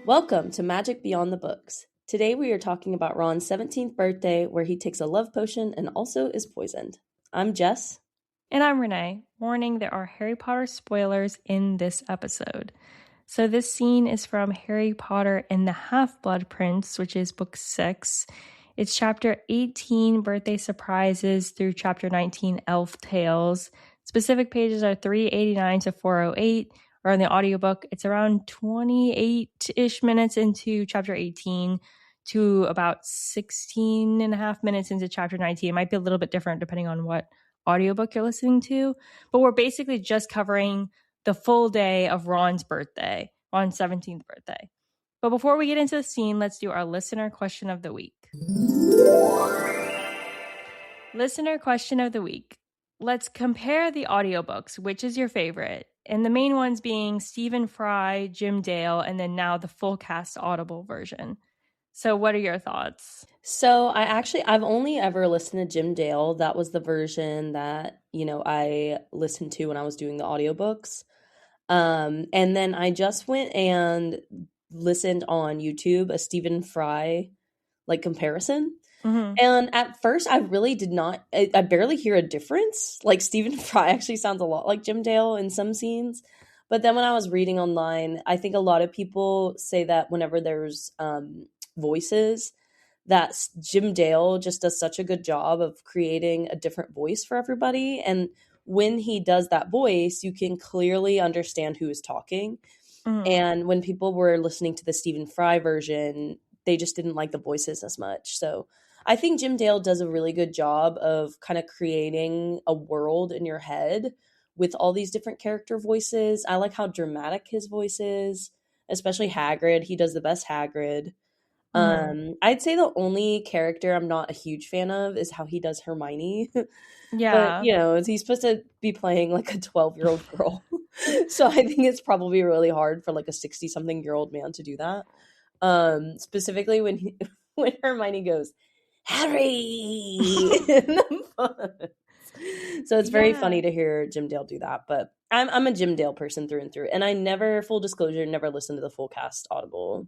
Welcome to Magic Beyond the Books. Today we are talking about Ron's 17th birthday, where he takes a love potion and also is poisoned. I'm Jess. And I'm Renee. Warning, there are Harry Potter spoilers in this episode. So this scene is from Harry Potter and the Half-Blood Prince, which is book 6. It's chapter 18, Birthday Surprises, through chapter 19, Elf Tales. Specific pages are 389 to 408. Or in the audiobook, it's around 28-ish minutes into chapter 18 to about 16 and a half minutes into chapter 19. It might be a little bit different depending on what audiobook you're listening to. But we're basically just covering the full day of Ron's birthday, Ron's 17th birthday. But before we get into the scene, let's do our listener question of the week. Listener question of the week. Let's compare the audiobooks. Which is your favorite? And the main ones being Stephen Fry, Jim Dale, and then now the full cast Audible version. So what are your thoughts? So I've only ever listened to Jim Dale. That was the version that, I listened to when I was doing the audiobooks. And then I just went and listened on YouTube a Stephen Fry comparison. Mm-hmm. And at first I really did not, I barely hear a difference. Like Stephen Fry actually sounds a lot like Jim Dale in some scenes. But then when I was reading online, I think a lot of people say that whenever there's voices, that Jim Dale just does such a good job of creating a different voice for everybody. And when he does that voice, you can clearly understand who is talking. Mm-hmm. And when people were listening to the Stephen Fry version, they just didn't like the voices as much. So I think Jim Dale does a really good job of kind of creating a world in your head with all these different character voices. I like how dramatic his voice is, especially Hagrid. He does the best Hagrid. Mm-hmm. I'd say the only character I'm not a huge fan of is how he does Hermione. Yeah. But, he's supposed to be playing like a 12-year-old girl. So I think it's probably really hard for like a 60-something-year-old man to do that. Specifically when Hermione goes, Harry! So it's very funny to hear Jim Dale do that. But I'm a Jim Dale person through and through. And I full disclosure, never listened to the full cast Audible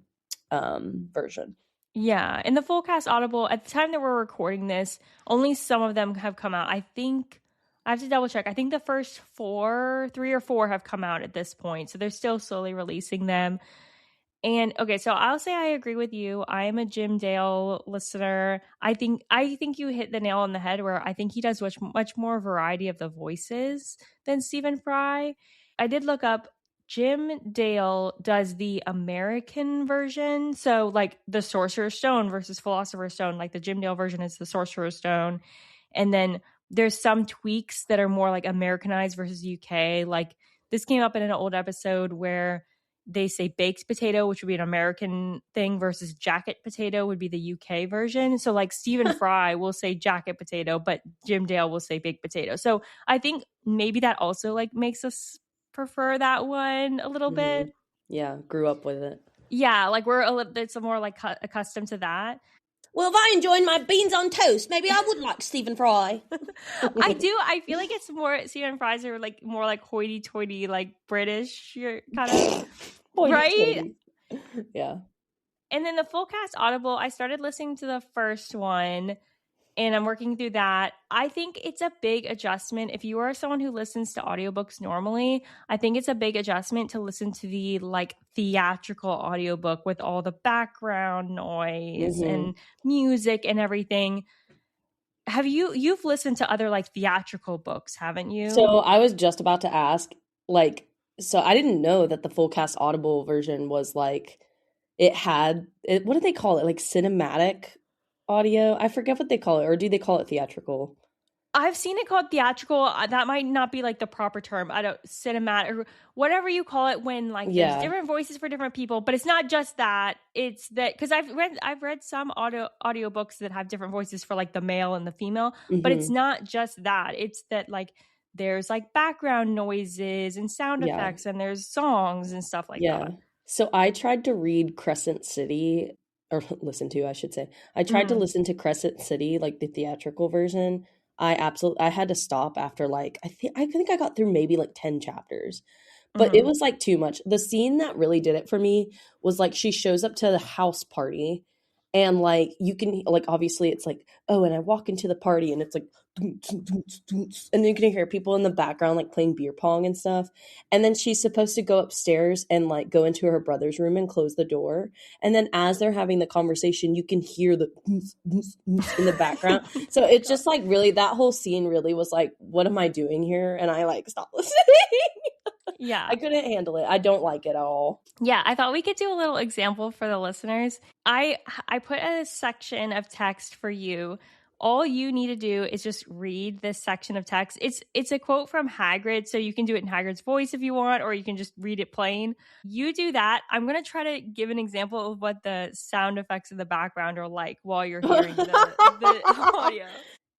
version. Yeah, in the full cast Audible, at the time that we're recording this, only some of them have come out. I think, I have to double check, I think the first 3 or 4 have come out at this point, so they're still slowly releasing them. And okay, so I'll say I agree with you. I am a Jim Dale listener. I think you hit the nail on the head where I think he does much more variety of the voices than Stephen Fry. I did look up, Jim Dale does the American version. So like the Sorcerer's Stone versus Philosopher's Stone, like the Jim Dale version is the Sorcerer's Stone. And then there's some tweaks that are more like Americanized versus UK. Like this came up in an old episode where they say baked potato, which would be an American thing, versus jacket potato would be the UK version. So like Stephen Fry will say jacket potato, but Jim Dale will say baked potato. So I think maybe that also like makes us prefer that one a little bit. Yeah, grew up with it. Yeah, like we're a little bit more like accustomed to that. Well, if I enjoyed my beans on toast, maybe I would like Stephen Fry. I do. I feel like it's more, Stephen Fry's are like more like hoity-toity, like British kind of, right? Yeah. And then the full cast Audible, I started listening to the first one and I'm working through that. I think it's a big adjustment. If you are someone who listens to audiobooks normally, I think it's a big adjustment to listen to the like theatrical audiobook with all the background noise and music and everything. You've listened to other like theatrical books, haven't you? So I was just about to ask, so I didn't know that the full cast Audible version was like, what do they call it? Like cinematic audio? I forget what they call it. Or do they call it theatrical? I've seen it called theatrical. That might not be like the proper term. Cinematic or whatever you call it when like there's different voices for different people. But it's not just that. It's that because I've read some audiobooks that have different voices for like the male and the female. But it's not just that. It's that like there's like background noises and sound effects and there's songs and stuff like that. So I tried to read Crescent City, or listen to, I should say. I tried to listen to Crescent City, like the theatrical version. I had to stop after like, I think I got through maybe like 10 chapters But it Mhm. was like too much. The scene that really did it for me was like she shows up to the house party and like you can like obviously it's like, oh, and I walk into the party and it's like and you can hear people in the background like playing beer pong and stuff. And then she's supposed to go upstairs and like go into her brother's room and close the door. And then as they're having the conversation, you can hear the in the background. So Oh it's God. just like really that whole scene really was like, what am I doing here? And I like stopped listening. Yeah. I couldn't handle it. I don't like it at all. Yeah, I thought we could do a little example for the listeners. I put a section of text for you. All you need to do is just read this section of text. It's a quote from Hagrid, so you can do it in Hagrid's voice if you want, or you can just read it plain. You do that. I'm going to try to give an example of what the sound effects in the background are like while you're hearing the audio.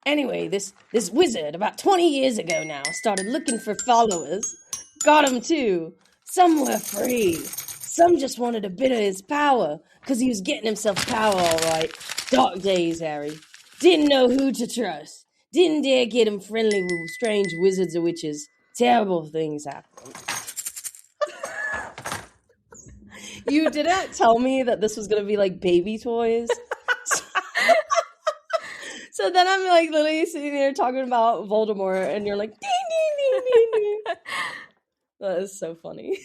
Anyway, this wizard about 20 years ago now started looking for followers. Got 'em too. Some were free. Some just wanted a bit of his power, 'cause he was getting himself power all right. Dark days, Harry. Didn't know who to trust. Didn't dare get him friendly with strange wizards or witches. Terrible things happened. You didn't tell me that this was going to be like baby toys. So then I'm like literally sitting there talking about Voldemort, and you're like, ding, ding, ding, ding, ding. That is so funny.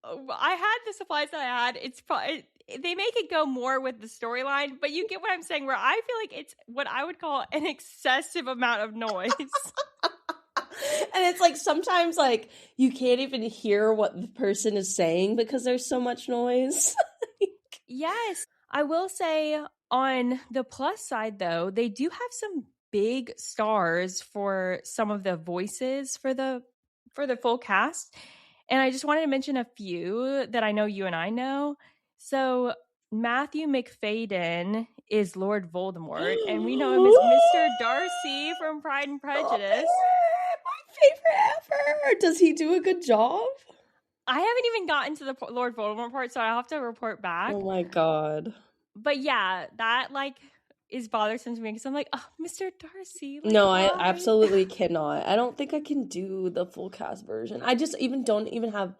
I had the supplies that I had. It's probably they make it go more with the storyline, but you get what I'm saying. Where I feel like it's what I would call an excessive amount of noise. And it's like sometimes like you can't even hear what the person is saying because there's so much noise. Yes, I will say on the plus side though, they do have some big stars for some of the voices for the full cast. And I just wanted to mention a few that I know you and I know. So Matthew McFadyen is Lord Voldemort, and we know him as Mr. Darcy from Pride and Prejudice. My favorite ever. Does he do a good job? I haven't even gotten to the Lord Voldemort part, so I'll have to report back. Oh my god. But yeah, that like is bothersome to me because I'm like, oh, Mr. Darcy. Like, No, why? I absolutely cannot. I don't think I can do the full cast version. I just even don't even have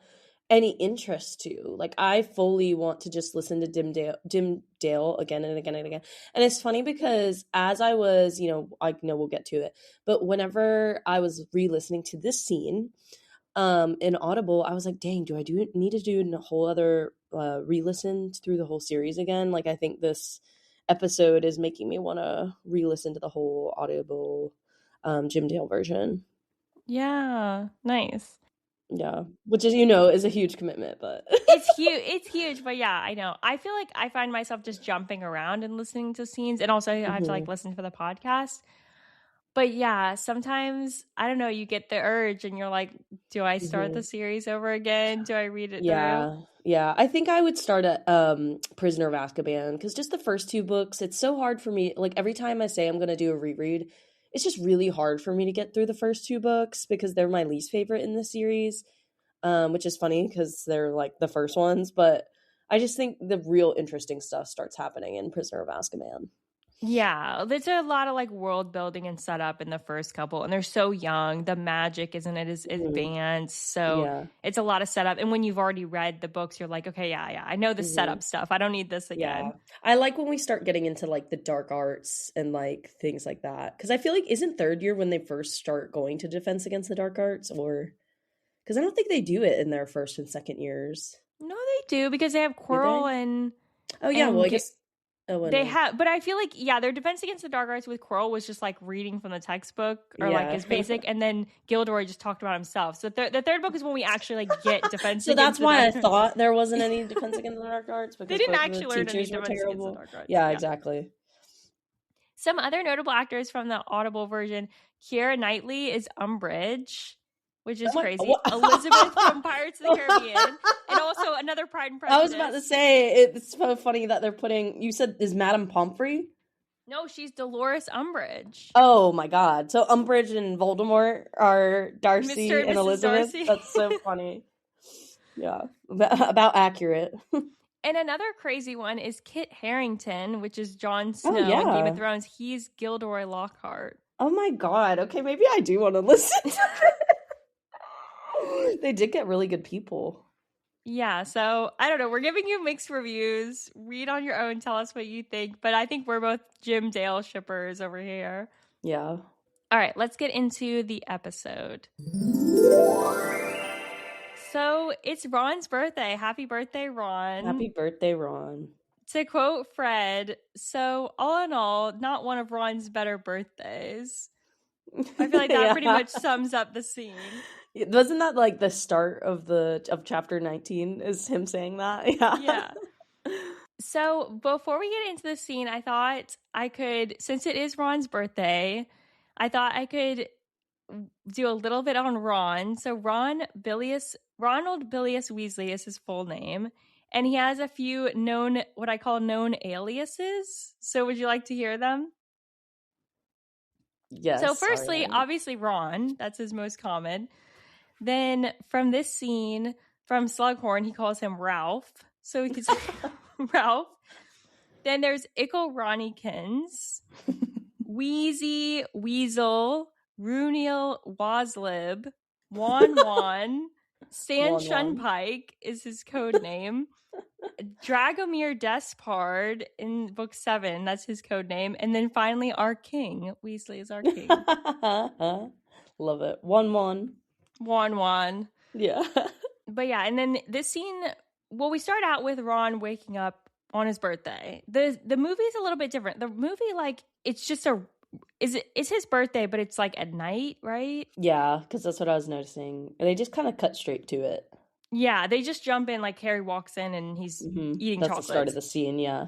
any interest to. Like I fully want to just listen to Dim Dale again and again and again. And it's funny because as I was, I know we'll get to it, but whenever I was re-listening to this scene, in Audible, I was like, dang, do I need to do a whole other re-listen through the whole series again? Like I think this episode is making me want to re-listen to the whole Audible Jim Dale version. Yeah, nice. Yeah, which is is a huge commitment, but It's huge, but yeah, I know. I feel like I find myself just jumping around and listening to scenes, and also I have to like listen for the podcast. But yeah, sometimes I don't know, you get the urge and you're like, do I start the series over again? Do I read it through? Yeah. I think I would start at Prisoner of Azkaban because just the first two books, it's so hard for me. Like every time I say I'm going to do a reread, it's just really hard for me to get through the first two books because they're my least favorite in the series, which is funny because they're like the first ones. But I just think the real interesting stuff starts happening in Prisoner of Azkaban. Yeah, there's a lot of like world building and setup in the first couple, and they're so young. The magic isn't it as advanced, so it's a lot of setup. And when you've already read the books, you're like, okay, yeah, I know the setup stuff. I don't need this again. Yeah, I like when we start getting into like the dark arts and like things like that because I feel like isn't third year when they first start going to Defense Against the Dark Arts, or because I don't think they do it in their first and second years. No, they do because they have Quirrell and oh yeah, well I guess. Oh, they have, but I feel like their Defense Against the Dark Arts with Quirrell was just like reading from the textbook or like his basic, and then Gilderoy just talked about himself. So the third book is when we actually like get Defense. So that's why I thought there wasn't any Defense Against the Dark Arts because they didn't actually learn any Defense Against the Dark Arts. Yeah, exactly. Some other notable actors from the Audible version: Keira Knightley is Umbridge, which is crazy. Elizabeth from Pirates of the Caribbean, and also another Pride and Prejudice. I was about to say, it's so funny that they're putting, you said, is Madame Pomfrey? No, she's Dolores Umbridge. Oh my god. So Umbridge and Voldemort are Darcy Mr. and Elizabeth? Darcy. That's so funny. Yeah. About accurate. And another crazy one is Kit Harington, which is Jon Snow in Game of Thrones. He's Gilderoy Lockhart. Oh my god. Okay, maybe I do want to listen to it. They did get really good people. Yeah, so I don't know. We're giving you mixed reviews. Read on your own. Tell us what you think. But I think we're both Jim Dale shippers over here. Yeah. All right, let's get into the episode. So it's Ron's birthday. Happy birthday, Ron. Happy birthday, Ron. To quote Fred, so all in all, not one of Ron's better birthdays. I feel like that pretty much sums up the scene. Wasn't that like the start of chapter 19 is him saying that? Yeah. So before we get into the scene, I thought I could, since it is Ron's birthday, I thought I could do a little bit on Ron. So Ronald Bilius Weasley is his full name. And he has a few what I call known aliases. So would you like to hear them? Yes. So firstly, obviously Ron, that's his most common. Then from this scene, from Slughorn, he calls him Ralph. So we could say Ralph. Then there's Ickle Ronnikins, Wheezy, Weasel, Runiel Waslib, Wan, Stan Shunpike is his code name. Dragomir Despard in book 7, that's his code name. And then finally our king. Weasley is our king. Love it. Wan. Yeah. But yeah, and then this scene, well, we start out with Ron waking up on his birthday. The movie is a little bit different. The movie, like, it's just it's his birthday, but it's like at night, right? Yeah, because that's what I was noticing. They just kind of cut straight to it. Yeah, they just jump in, like Harry walks in and he's eating chocolates. That's the start of the scene, yeah.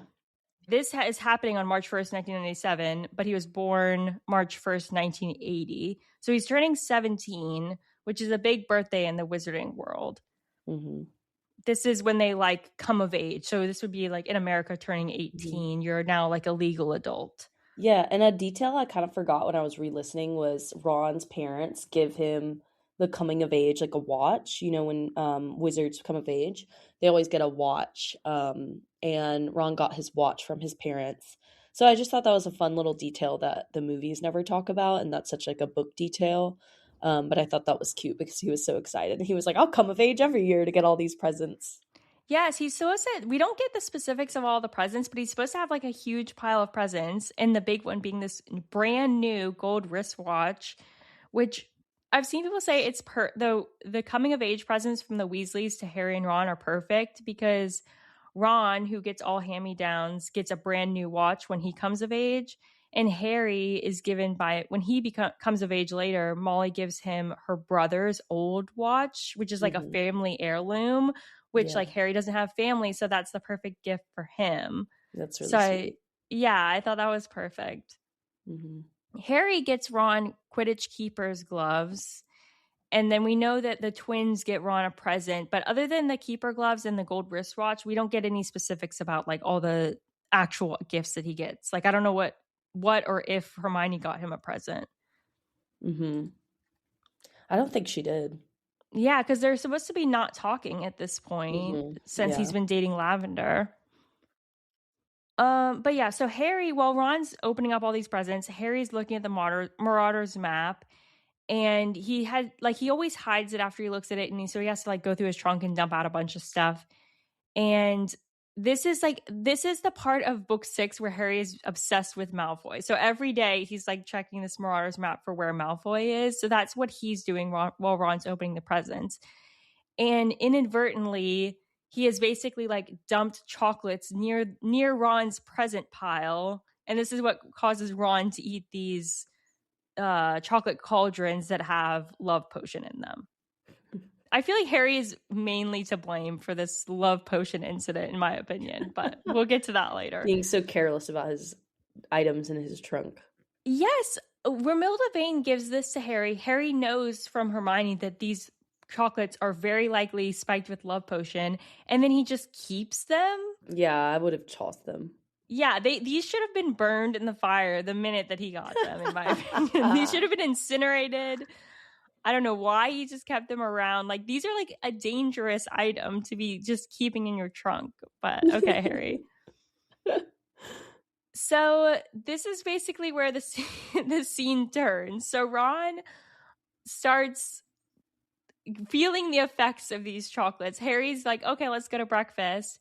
This is happening on March 1st, 1997, but he was born March 1st, 1980. So he's turning 17, which is a big birthday in the wizarding world. Mm-hmm. This is when they, like, come of age. So this would be, like, in America turning 18. You're now, like, a legal adult. Yeah, and a detail I kind of forgot when I was re-listening was Ron's parents give him the coming of age, like a watch. You know, when wizards come of age, they always get a watch. And Ron got his watch from his parents. So I just thought that was a fun little detail that the movies never talk about, and that's such like a book detail. But I thought that was cute because he was so excited. He was like, I'll come of age every year to get all these presents. Yes, he's supposed to, we don't get the specifics of all the presents, but he's supposed to have like a huge pile of presents. And the big one being this brand new gold wristwatch, which I've seen people say it's the coming of age presents from the Weasleys to Harry and Ron are perfect because Ron, who gets all hand-me-downs, gets a brand new watch when he comes of age. And Harry is given when he comes of age later, Molly gives him her brother's old watch, which is like a family heirloom, which like Harry doesn't have family. So that's the perfect gift for him. That's really sweet. I thought that was perfect. Mm-hmm. Harry gets Ron Quidditch keeper's gloves. And then we know that the twins get Ron a present. But other than the keeper gloves and the gold wristwatch, we don't get any specifics about like all the actual gifts that he gets. Like, I don't know what or if Hermione got him a present. Mm-hmm. I don't think she did. Yeah, because they're supposed to be not talking at this point since he's been dating Lavender. But yeah, so Harry, while Ron's opening up all these presents, Harry's looking at the Marauders map. And he always hides it after he looks at it. And so he has to like go through his trunk and dump out a bunch of stuff. And this is the part of book 6 where Harry is obsessed with Malfoy. So every day he's like checking this Marauders map for where Malfoy is. So that's what he's doing while Ron's opening the presents. And inadvertently, he has basically like dumped chocolates near Ron's present pile. And this is what causes Ron to eat these chocolate cauldrons that have love potion in them. I feel like Harry is mainly to blame for this love potion incident, in my opinion, but we'll get to that later. Being so careless about his items in his trunk. Yes, Romilda Vane gives this to Harry. Harry knows from Hermione that these chocolates are very likely spiked with love potion, and then he just keeps them. Yeah, I would have tossed them. Yeah, these should have been burned in the fire the minute that he got them, in my opinion. These should have been incinerated. I don't know why he just kept them around. Like, these are like a dangerous item to be just keeping in your trunk. But okay, Harry. So this is basically where the scene turns. So Ron starts feeling the effects of these chocolates. Harry's like, okay, let's go to breakfast.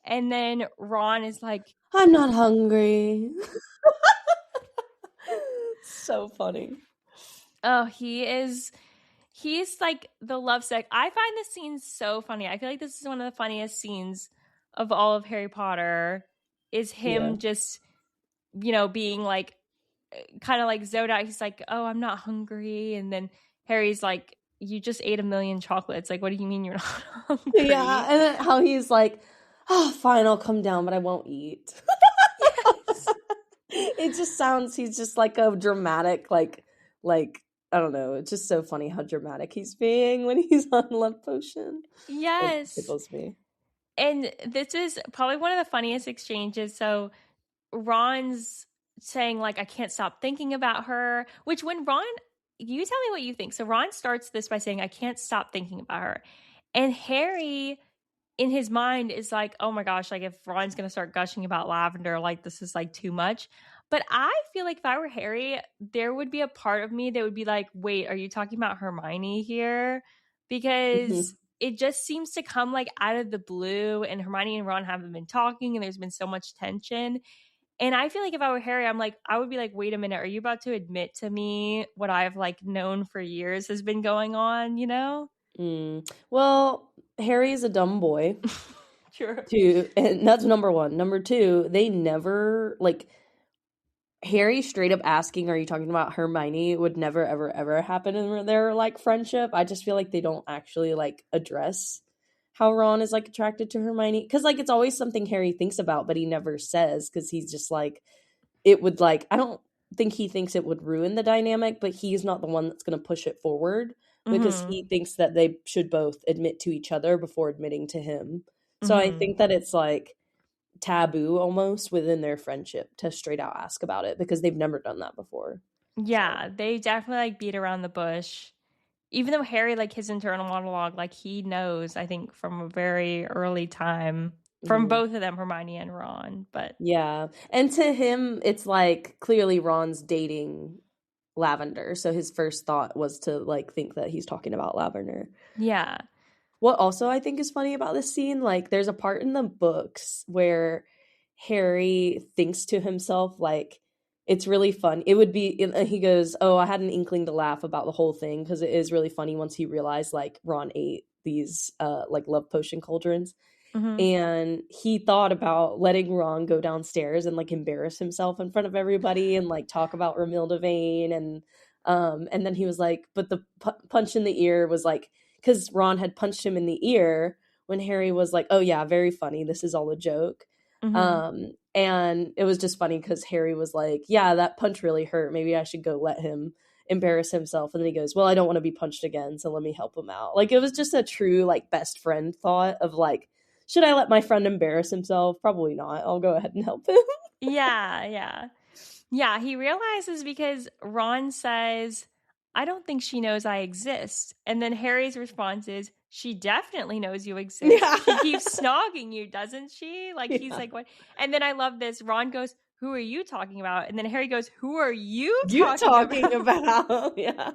And then Ron is like, I'm not hungry. So funny. oh, he's like the lovesick. I find this scene so funny. I feel like this is one of the funniest scenes of all of Harry Potter, is Yeah. him just, being like, kind of like zoned out. He's like, oh, I'm not hungry. And then Harry's like, you just ate a million chocolates. Like, what do you mean you're not Yeah, hungry? and then how he's like, oh, fine, I'll come down, but I won't eat. Yes. It just sounds, he's just like a dramatic, I don't know. It's just so funny how dramatic he's being when he's on Love Potion. It Yes. tickles me. And this is probably one of the funniest exchanges. So Ron's saying, like, I can't stop thinking about her, which when Ron, you tell me what you think. So Ron starts this by saying, I can't stop thinking about her. And Harry, in his mind, is like, oh my gosh, like if Ron's going to start gushing about Lavender, like this is like too much. But I feel like if I were Harry, there would be a part of me that would be like, wait, are you talking about Hermione here? Because Mhm. it just seems to come like out of the blue, and Hermione and Ron haven't been talking, and there's been so much tension. And I feel like if I were Harry, I would be like, wait a minute, are you about to admit to me what I've like known for years has been going on, Well, Harry's a dumb boy, Sure. too, and that's number one. Number two, they never, like, Harry straight up asking, "Are you talking about Hermione?" would never, ever, ever happen in their like friendship. I just feel like they don't actually like address how Ron is like attracted to Hermione because like it's always something Harry thinks about, but he never says because he's just like it would like I don't think he thinks it would ruin the dynamic, but he's not the one that's going to push it forward because Mm-hmm. he thinks that they should both admit to each other before admitting to him. So I Mm-hmm. think that it's like taboo almost within their friendship to straight out ask about it because they've never done that before. So, Yeah, they definitely like beat around the bush. Even though Harry, like his internal monologue, like he knows, I think, from a very early time from mhm. both of them, Hermione and Ron. But Yeah. And to him, it's like clearly Ron's dating Lavender. So his first thought was to like think that he's talking about Lavender. yeah. What also I think is funny about this scene, like there's a part in the books where Harry thinks to himself, like, it's really fun. It would be, and he goes, oh, I had an inkling to laugh about the whole thing because it is really funny once he realized like Ron ate these like love potion cauldrons. Mm-hmm. And he thought about letting Ron go downstairs and like embarrass himself in front of everybody and like talk about Romilda Vane and then he was like, but the punch in the ear was like because Ron had punched him in the ear when Harry was like, oh yeah, very funny. This is all a joke. Mm-hmm. And it was just funny because Harry was like, yeah, that punch really hurt. Maybe I should go let him embarrass himself. And then he goes, well, I don't want to be punched again, so let me help him out. Like it was just a true like best friend thought of like, should I let my friend embarrass himself? Probably not. I'll go ahead and help him. Yeah, yeah. Yeah, he realizes because Ron says, I don't think she knows I exist. And then Harry's response is, she definitely knows you exist. Yeah. She keeps snogging you, doesn't she? Like, he's Yeah. like, what? And then I love this. Ron goes, who are you talking about? And then Harry goes, who are you You talking talking about? about yeah.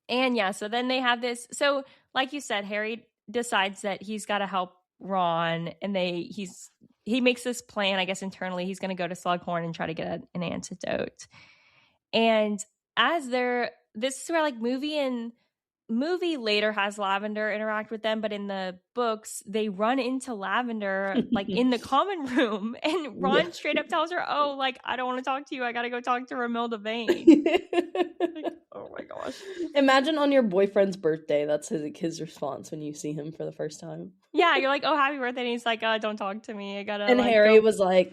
And yeah, so then they have this. So, like you said, Harry decides that he's got to help Ron, and he makes this plan. I guess internally, he's going to go to Slughorn and try to get an antidote. And as they're, this is where like movie later has Lavender interact with them, but in the books they run into Lavender like in the common room, and Yeah. Ron straight up tells her, "Oh, like I don't want to talk to you. I gotta go talk to Romilda Vane." Like, oh my gosh. Imagine on your boyfriend's birthday, that's his response when you see him for the first time. Yeah, you're like, "Oh, happy birthday," and he's like, "Don't talk to me. I gotta And like Harry go." was like,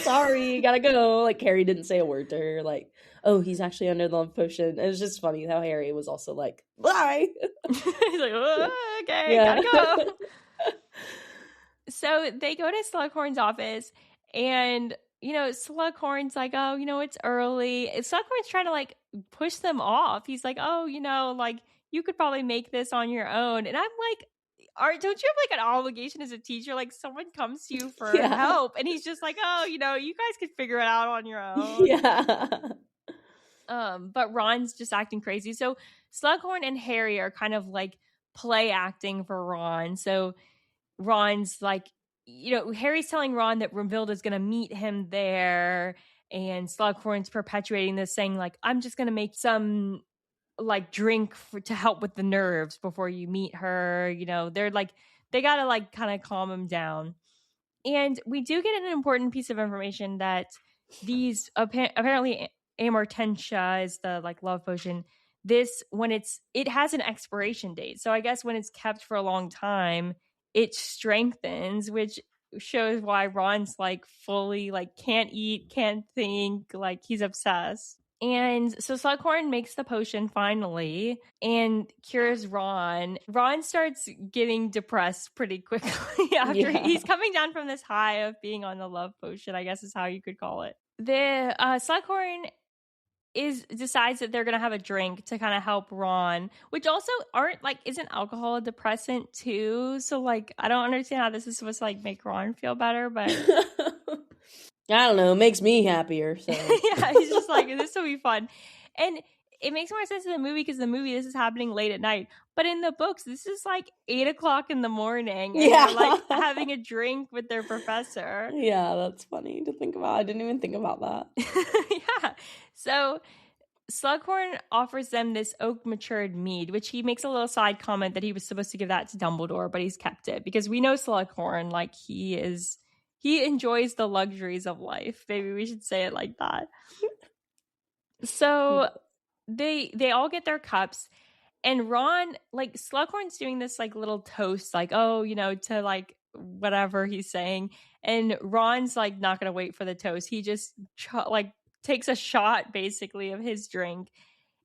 sorry, gotta go. Like, Harry didn't say a word to her. Like, oh, he's actually under the love potion. It was just funny how Harry was also like, bye. He's like, "Oh, okay, Yeah. gotta go." So they go to Slughorn's office, and Slughorn's like, "Oh, it's early." Slughorn's trying to like push them off. He's like, "Oh, like you could probably make this on your own." And I'm like, don't you have like an obligation as a teacher? Like someone comes to you for Yeah. help, and he's just like, "Oh, you guys could figure it out on your own." Yeah. But Ron's just acting crazy. So Slughorn and Harry are kind of like play acting for Ron. So Ron's like, Harry's telling Ron that Brunhilde's going to meet him there, and Slughorn's perpetuating this, saying like, I'm just going to make some like drink to help with the nerves before you meet her. They're like, they got to like kind of calm him down. And we do get an important piece of information that these apparently amortentia is the like love potion. This, when it has an expiration date. So I guess when it's kept for a long time, it strengthens, which shows why Ron's like fully like can't eat, can't think, like he's obsessed. And so Slughorn makes the potion finally and cures Ron. Ron starts getting depressed pretty quickly after he's coming down from this high of being on the love potion, I guess is how you could call it. The Slughorn decides that they're going to have a drink to kind of help Ron, which also isn't alcohol a depressant too? So like, I don't understand how this is supposed to like make Ron feel better, but I don't know. It makes me happier. So yeah, he's just like, this will be fun. And it makes more sense in the movie because this is happening late at night. But in the books, this is like 8:00 in the morning. And they're like having a drink with their professor. Yeah, that's funny to think about. I didn't even think about that. Yeah. So Slughorn offers them this oak matured mead, which he makes a little side comment that he was supposed to give that to Dumbledore, but he's kept it because we know Slughorn, like he enjoys the luxuries of life. Maybe we should say it like that. So they all get their cups, and Ron, like Slughorn's doing this like little toast, like, oh, to like whatever he's saying. And Ron's like not going to wait for the toast. He just like takes a shot basically of his drink.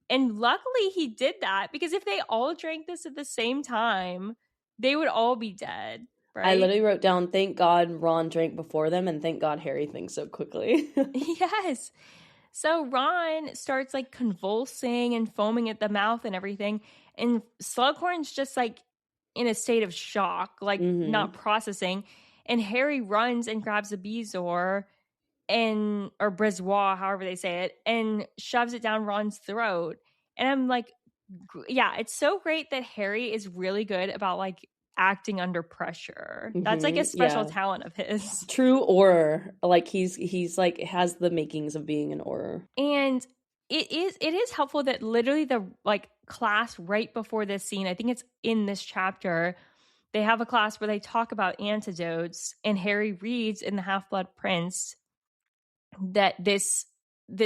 And luckily he did that, because if they all drank this at the same time, they would all be dead. Right? I literally wrote down, thank God Ron drank before them, and thank God Harry thinks so quickly. Yes. So Ron starts like convulsing and foaming at the mouth and everything. And Slughorn's just like in a state of shock, like not processing. And Harry runs and grabs a bezoar or bezoar, however they say it, and shoves it down Ron's throat. And I'm like, yeah, it's so great that Harry is really good about like acting under pressure. That's like a special talent of his. True aura. Like he's like has the makings of being an aura. And it is helpful that literally the like class right before this scene, I think it's in this chapter, they have a class where they talk about antidotes, and Harry reads in the Half-Blood Prince that this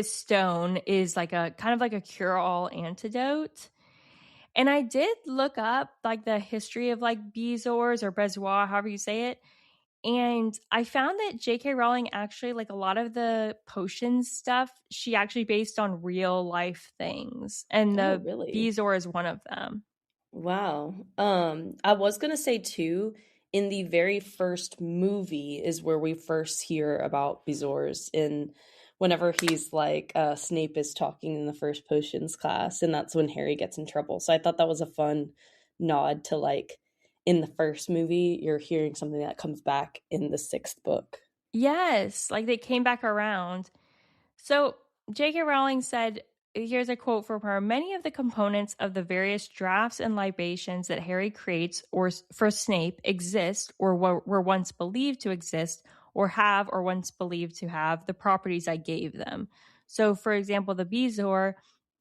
stone is like a kind of like a cure-all antidote. And I did look up like the history of like bezoars or bezoar, however you say it. And I found that J.K. Rowling actually, like a lot of the potions stuff, she actually based on real life things. And the bezoar is one of them. Wow. I was going to say too, in the very first movie is where we first hear about bezoars, in whenever he's like Snape is talking in the first potions class, and that's when Harry gets in trouble. So I thought that was a fun nod to like in the first movie you're hearing something that comes back in the 6th book. Yes, like they came back around. So J.K. Rowling said, here's a quote from her: many of the components of the various drafts and libations that Harry creates or for Snape exist or were once believed to exist or have or once believed to have the properties I gave them. So, for example, the bezoar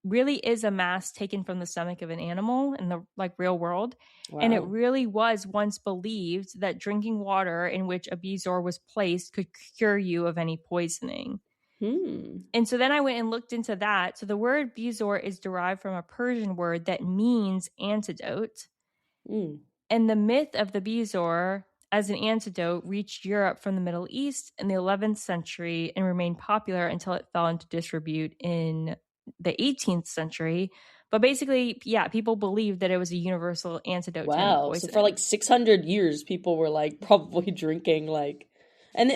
really is a mass taken from the stomach of an animal in the like real world. Wow. And it really was once believed that drinking water in which a bezoar was placed could cure you of any poisoning. And so then I went and looked into that. So the word bezoar is derived from a Persian word that means antidote. And the myth of the bezoar as an antidote reached Europe from the Middle East in the 11th century and remained popular until it fell into disrepute in the 18th century. But basically, yeah, people believed that it was a universal antidote to any poison. So for like 600 years, people were like probably drinking like... And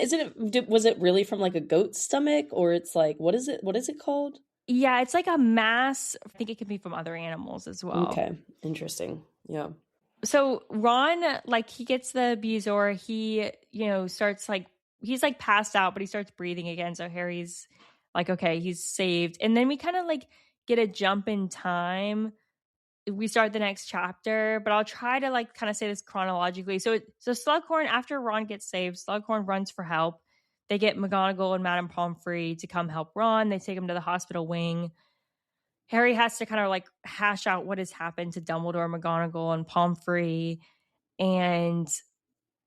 was it really from like a goat's stomach, or it's like, what is it called? Yeah, it's like a mass. I think it can be from other animals as well. Okay, interesting. Yeah. So Ron, like he gets the bezoar, he, starts like, he's like passed out, but he starts breathing again. So Harry's like, okay, he's saved. And then we kind of like get a jump in time. We start the next chapter, but I'll try to like kind of say this chronologically. So Slughorn, after Ron gets saved, Slughorn runs for help. They get McGonagall and Madame Pomfrey to come help Ron. They take him to the hospital wing. Harry has to kind of like hash out what has happened to Dumbledore, McGonagall, and Pomfrey. And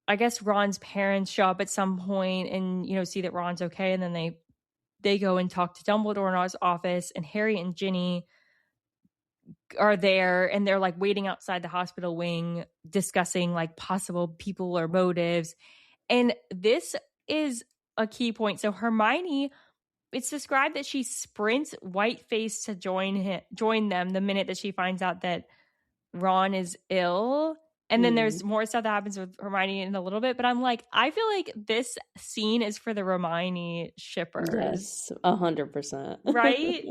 I guess Ron's parents show up at some point and, see that Ron's okay. And then they go and talk to Dumbledore in his office, and Harry and Ginny are there, and they're like waiting outside the hospital wing discussing like possible people or motives. And this is a key point. So Hermione, it's described that she sprints white-faced to join them the minute that she finds out that Ron is ill. And then there's more stuff that happens with Hermione in a little bit, but I'm like, I feel like this scene is for the Hermione shippers. Yes, 100%. Right?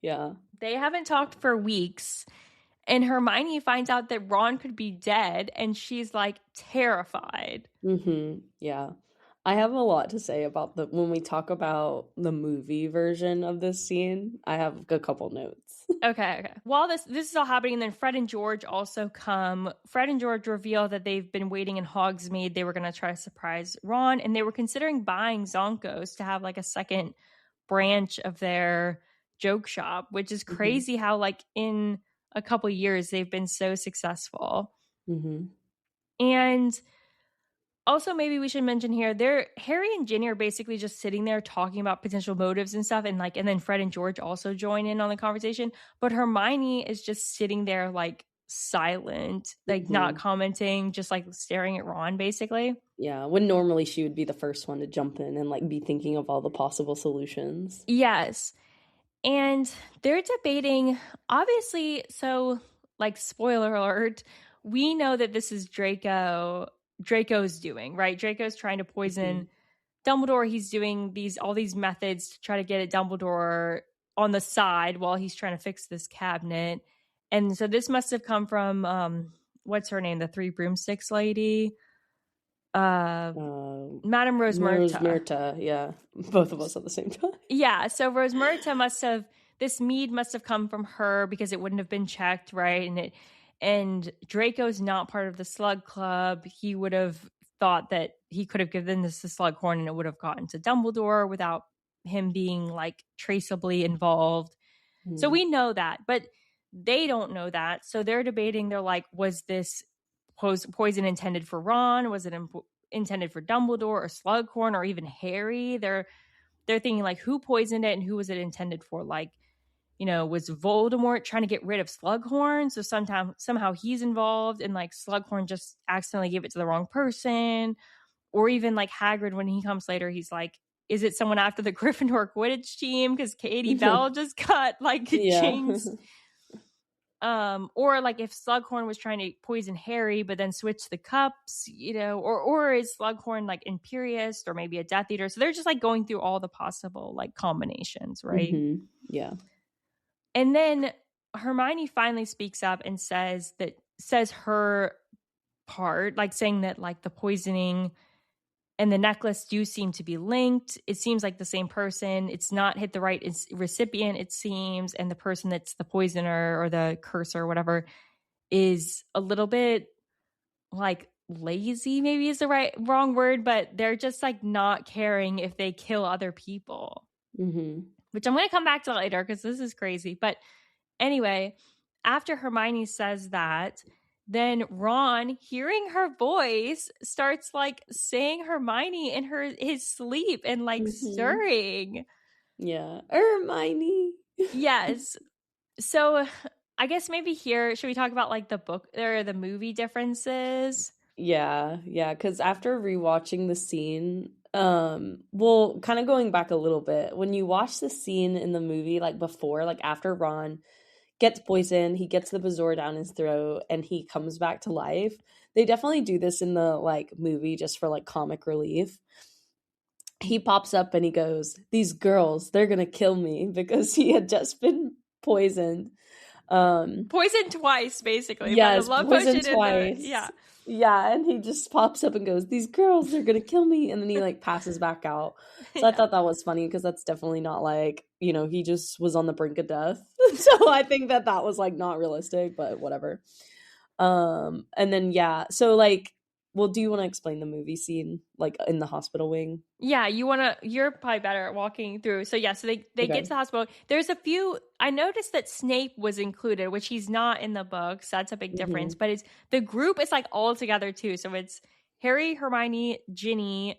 Yeah. They haven't talked for weeks, and Hermione finds out that Ron could be dead, and she's like terrified. Yeah. I have a lot to say about when we talk about the movie version of this scene. I have a couple notes. Okay. While this is all happening, and then Fred and George also come. Fred and George reveal that they've been waiting in Hogsmeade. They were going to try to surprise Ron, and they were considering buying Zonkos to have like a second branch of their joke shop, which is crazy how like in a couple years they've been so successful. And also, maybe we should mention here, Harry and Ginny are basically just sitting there talking about potential motives and stuff, and then Fred and George also join in on the conversation. But Hermione is just sitting there like silent, like not commenting, just like staring at Ron, basically. Yeah, when normally she would be the first one to jump in and like be thinking of all the possible solutions. Yes. And they're debating, obviously, so like spoiler alert, we know that this is Draco's doing, right? Draco's trying to poison Dumbledore. He's doing all these methods to try to get at Dumbledore on the side while he's trying to fix this cabinet. And so this must have come from what's her name? The Three Broomsticks lady. Madame Rosmerta, yeah. Both of us at the same time. Yeah, so Rosmerta this mead must have come from her because it wouldn't have been checked, right? And Draco's not part of the Slug Club. He would have thought that he could have given this to Slughorn and it would have gotten to Dumbledore without him being like traceably involved. So we know that, but they don't know that. So they're debating. They're like, was this poison intended for Ron? Was it intended for Dumbledore or Slughorn or even Harry? They're thinking like, who poisoned it and who was it intended for? Like, was Voldemort trying to get rid of Slughorn? So somehow he's involved, and like Slughorn just accidentally gave it to the wrong person. Or even like Hagrid, when he comes later, he's like, is it someone after the Gryffindor Quidditch team? Because Katie Bell just got like changed. Or like if Slughorn was trying to poison Harry, but then switch the cups, or is Slughorn like Imperious or maybe a Death Eater? So they're just like going through all the possible like combinations, right? Yeah. And then Hermione finally speaks up and says her part, like saying that like the poisoning and the necklace do seem to be linked. It seems like the same person. It's not hit the right recipient, it seems. And the person that's the poisoner or the cursor or whatever is a little bit like lazy, maybe is the wrong word, but they're just like not caring if they kill other people. Which I'm going to come back to later because this is crazy. But anyway, after Hermione says that, then Ron, hearing her voice, starts like saying Hermione in his sleep and like stirring. Yeah. Hermione. Yes. So I guess maybe here, should we talk about like the book or the movie differences? Yeah. Because after rewatching the scene, well, kind of going back a little bit, when you watch the scene in the movie, like before, like after Ron gets poisoned, he gets the bezoar down his throat, and he comes back to life. They definitely do this in the like movie just for like comic relief. He pops up and he goes, "These girls, they're gonna kill me," because he had just been poisoned. Poisoned twice, basically. Yes, love poisoned potion twice. yeah. Yeah, and he just pops up and goes, "These girls, they're gonna kill me," and then he, like, passes back out. So I Yeah. thought that was funny because that's definitely not, like, he just was on the brink of death. So I think that that was, like, not realistic, but whatever. And then, yeah, so, like well, do you wanna explain the movie scene, like, in the hospital wing? Yeah, you're probably better at walking through. So yeah, so they get to Okay. the hospital. There's a few I noticed that Snape was included, which he's not in the books. That's a big difference. Mhm. But it's the group is like all together too. So it's Harry, Hermione, Ginny.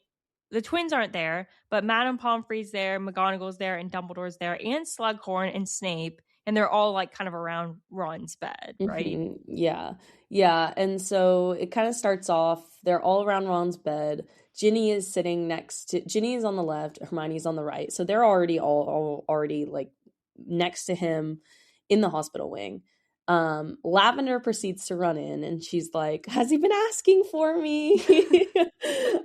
The twins aren't there, but Madame Pomfrey's there, McGonagall's there, and Dumbledore's there, and Slughorn and Snape, and they're all like kind of around Ron's bed, right? Mhm. Yeah. Yeah, and so it kinda starts off they're all around Ron's bed. Ginny is on the left, Hermione's on the right. So they're already all already, like, next to him in the hospital wing. Lavender proceeds to run in, and she's like, "Has he been asking for me?"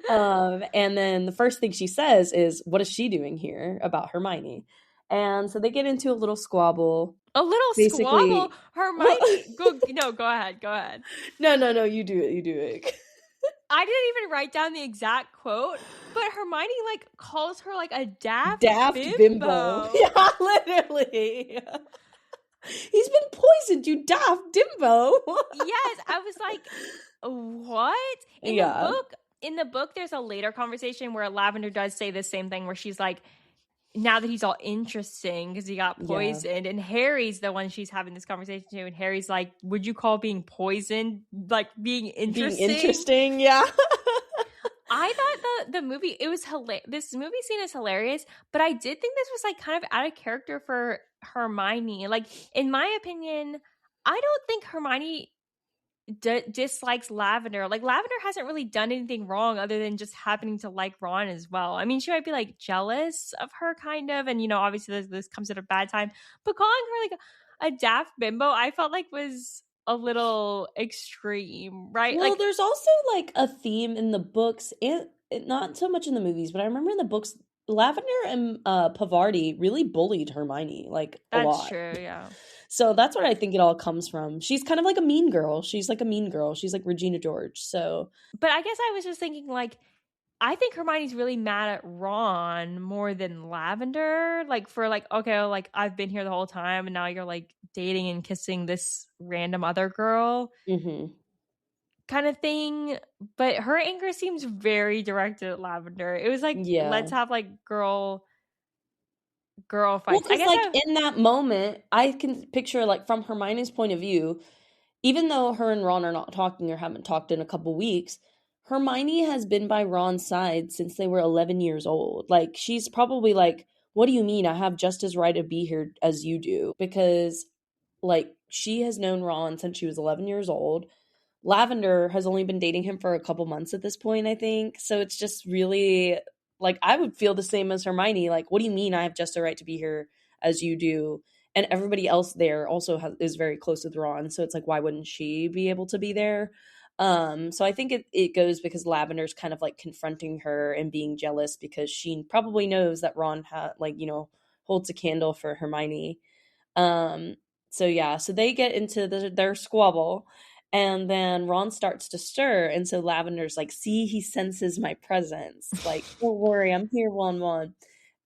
And then the first thing she says is, "What is she doing here?" about Hermione. And so they get into a little squabble. A little squabble. Basically well, Hermione, go no, go ahead, go ahead. no, you do it. I didn't even write down the exact quote, but Hermione like calls her like a daft Daft bimbo. bimbo. Yeah, literally. He's been poisoned, you daft dimbo. Yes, I was like, what? Yeah. In the book, there's a later conversation where Lavender does say the same thing, where she's like, now that he's all interesting because he got Yeah. poisoned, and Harry's the one she's having this conversation to, and Harry's like, would you call being poisoned like being Being interesting? interesting, yeah. I thought the movie it was hilarious. This movie scene is hilarious, but I did think this was like kind of out of character for Hermione. Like in my opinion, I don't think Hermione dislikes Lavender. Like Lavender hasn't really done anything wrong other than just happening to like Ron as well. I mean, she might be like jealous of her kind of, and obviously this comes at a bad time. But calling her like a daft bimbo, I felt like was a little extreme, right? Well, Like there's also like a theme in the books and not so much in the movies, but I remember in the books Lavender and Pavardi really bullied Hermione like a that's lot. true, yeah. So that's what I think it all comes from. She's kind of like a mean girl. She's like a mean girl. She's like Regina George. So But I guess I was just thinking, like, I think Hermione's really mad at Ron more than Lavender. Like, for like, okay, like, I've been here the whole time and now you're like dating and kissing this random other girl mhm. kind of thing. But her anger seems very directed at Lavender. It was like, let's Yeah. have like girl Well, fights. I because guess like in that moment, I can picture like from Hermione's point of view, even though her and Ron are not talking or haven't talked in a couple weeks, Hermione has been by Ron's side since they were 11 years old. Like, she's probably like, "What do you mean? I have just as right to be here as you do." Because, like, she has known Ron since she was 11 years old. Lavender has only been dating him for a couple months at this point, I think. So it's just really like I would feel the same as Hermione. Like, what do you mean I have just a right to be here as you do? And everybody else there also is very close with Ron. So it's like, why wouldn't she be able to be there? So I think it goes because Lavender's kind of like confronting her and being jealous because she probably knows that Ron holds a candle for Hermione. Um, so yeah, so they get into their squabble, and then Ron starts to stir, and so Lavender's like, "See, he senses my presence. Like, don't worry, I'm here, one."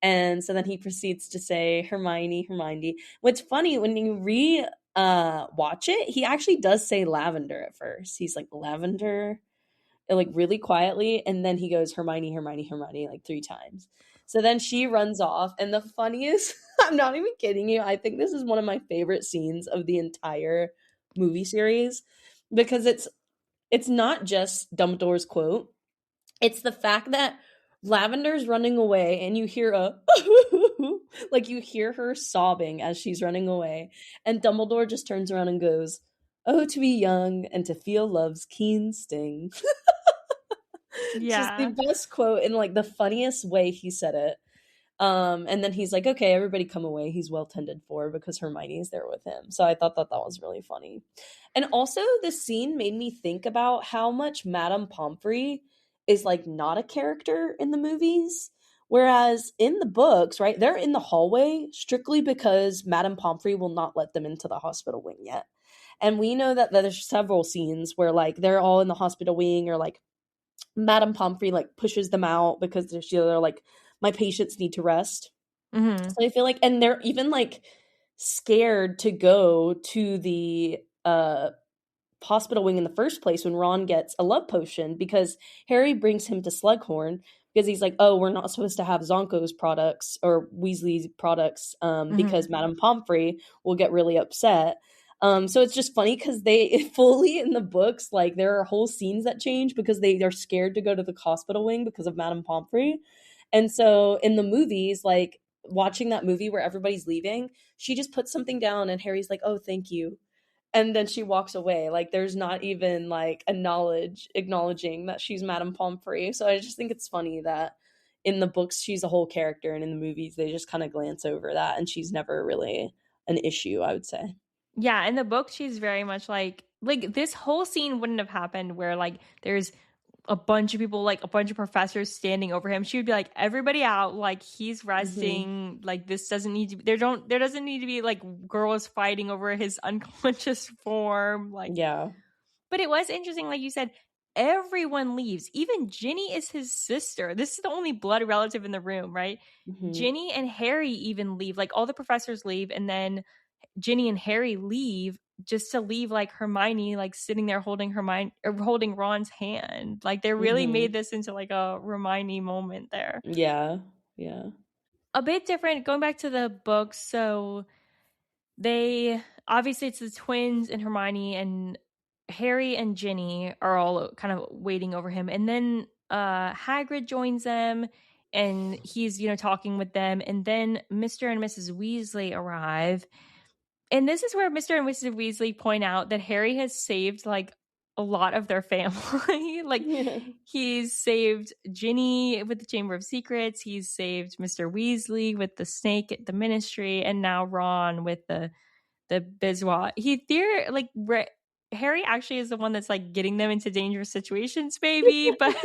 And so then he proceeds to say, "Hermione, Hermione." What's funny when you watch it, he actually does say Lavender at first. He's like Lavender, like really quietly, and then he goes Hermione, Hermione, Hermione like three times. So then she runs off, and the funniest, I'm not even kidding you, I think this is one of my favorite scenes of the entire movie series because it's not just Dumbledore's quote, it's the fact that Lavender's running away and you hear a like you hear her sobbing as she's running away, and Dumbledore just turns around and goes, "Oh, to be young and to feel love's keen sting." Just the yeah. best quote in like the funniest way he said it. And then he's like, "Okay, everybody come away. He's well tended for," because Hermione is there with him. So I thought that that was really funny. And also, this scene made me think about how much Madame Pomfrey is like not a character in the movies. Whereas in the books, right, they're in the hallway strictly because Madame Pomfrey will not let them into the hospital wing yet. And we know that there's several scenes where like they're all in the hospital wing, or like Madame Pomfrey like pushes them out because they're like, my patients need to rest. Mm-hmm. So I feel like, and they're even like scared to go to the hospital wing in the first place when Ron gets a love potion, because Harry brings him to Slughorn because he's like, oh, we're not supposed to have Zonko's products or Weasley's products, Mm-hmm. because Madame Pomfrey will get really upset. So it's just funny because they fully in the books, like there are whole scenes that change because they are scared to go to the hospital wing because of Madame Pomfrey. And so in the movies, like watching that movie where everybody's leaving, she just puts something down and Harry's like, oh, thank you, and then she walks away. Like there's not even like a knowledge acknowledging that she's Madame Pomfrey. So I just think it's funny that in the books she's a whole character, and in the movies they just kind of glance over that, and she's never really an issue, I would say. Yeah, in the book, she's very much like this whole scene wouldn't have happened where like there's a bunch of people, like a bunch of professors standing over him. She would be like, everybody out, like he's Hmm. resting, like this doesn't need to be there doesn't need to be like girls fighting over his unconscious form. Like, Yeah. but it was interesting, like you said, everyone leaves. Even Ginny is his sister. This is the only blood relative in the room, right? Hmm. Ginny and Harry even leave. Like all the professors leave, and then Ginny and Harry leave just to leave like Hermione like sitting there holding Hermione or holding Ron's hand. Like they really Hmm. made this into like a Hermione moment there. Yeah. Yeah. A bit different going back to the books. So they obviously it's the twins and Hermione, and Harry and Ginny are all kind of waiting over him. And then Hagrid joins them and he's, talking with them. And then Mr. and Mrs. Weasley arrive. And this is where Mr. and Mrs. Weasley point out that Harry has saved like a lot of their family. Like Yeah. he's saved Ginny with the Chamber of Secrets, he's saved Mr. Weasley with the snake at the Ministry, and now Ron with the bezoar. Harry actually is the one that's like getting them into dangerous situations, maybe, but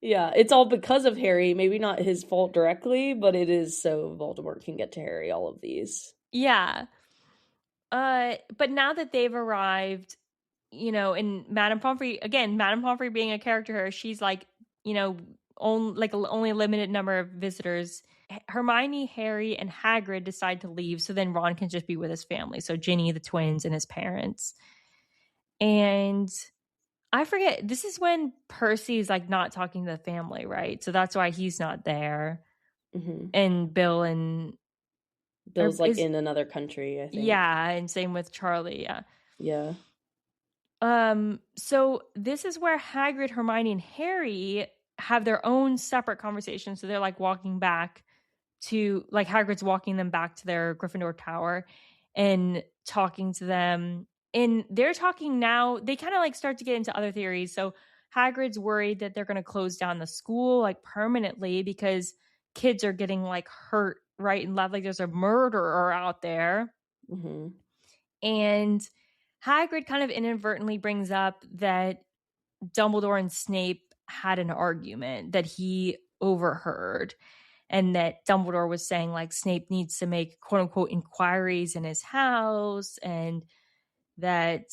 Yeah, it's all because of Harry. Maybe not his fault directly, but it is so Voldemort can get to Harry, all of these. yeah. But now that they've arrived, and Madame Pomfrey being a character here, she's like, only a limited number of visitors. Hermione, Harry, and Hagrid decide to leave, so then Ron can just be with his family. So Ginny, the twins, and his parents. And I forget, this is when Percy's like not talking to the family, right? So that's why he's not there. Hmm. And Bill and or Bill's like is in another country, I think. yeah, and same with Charlie, yeah. Yeah. So this is where Hagrid, Hermione, and Harry have their own separate conversations. So they're like walking back to like Hagrid's walking them back to their Gryffindor tower and talking to them. And they're talking now, they kind of like start to get into other theories. So Hagrid's worried that they're going to close down the school like permanently because kids are getting like hurt right and left. Like there's a murderer out there. Hmm. And Hagrid kind of inadvertently brings up that Dumbledore and Snape had an argument that he overheard, and that Dumbledore was saying like Snape needs to make quote unquote inquiries in his house, and that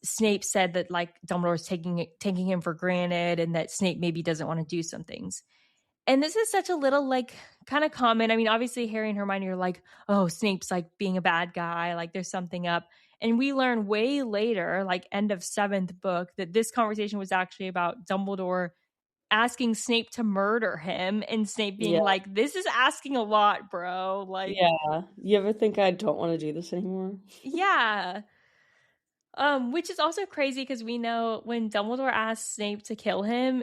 Snape said that like Dumbledore's taking him for granted, and that Snape maybe doesn't want to do some things. And this is such a little like kind of common. I mean, obviously Harry and Hermione are like, oh, Snape's like being a bad guy, like there's something up. And we learn way later, like end of seventh book, that this conversation was actually about Dumbledore asking Snape to murder him, and Snape being Yeah. like, this is asking a lot, bro. Like, Yeah. You ever think I don't want to do this anymore? yeah. Which is also crazy because we know when Dumbledore asked Snape to kill him,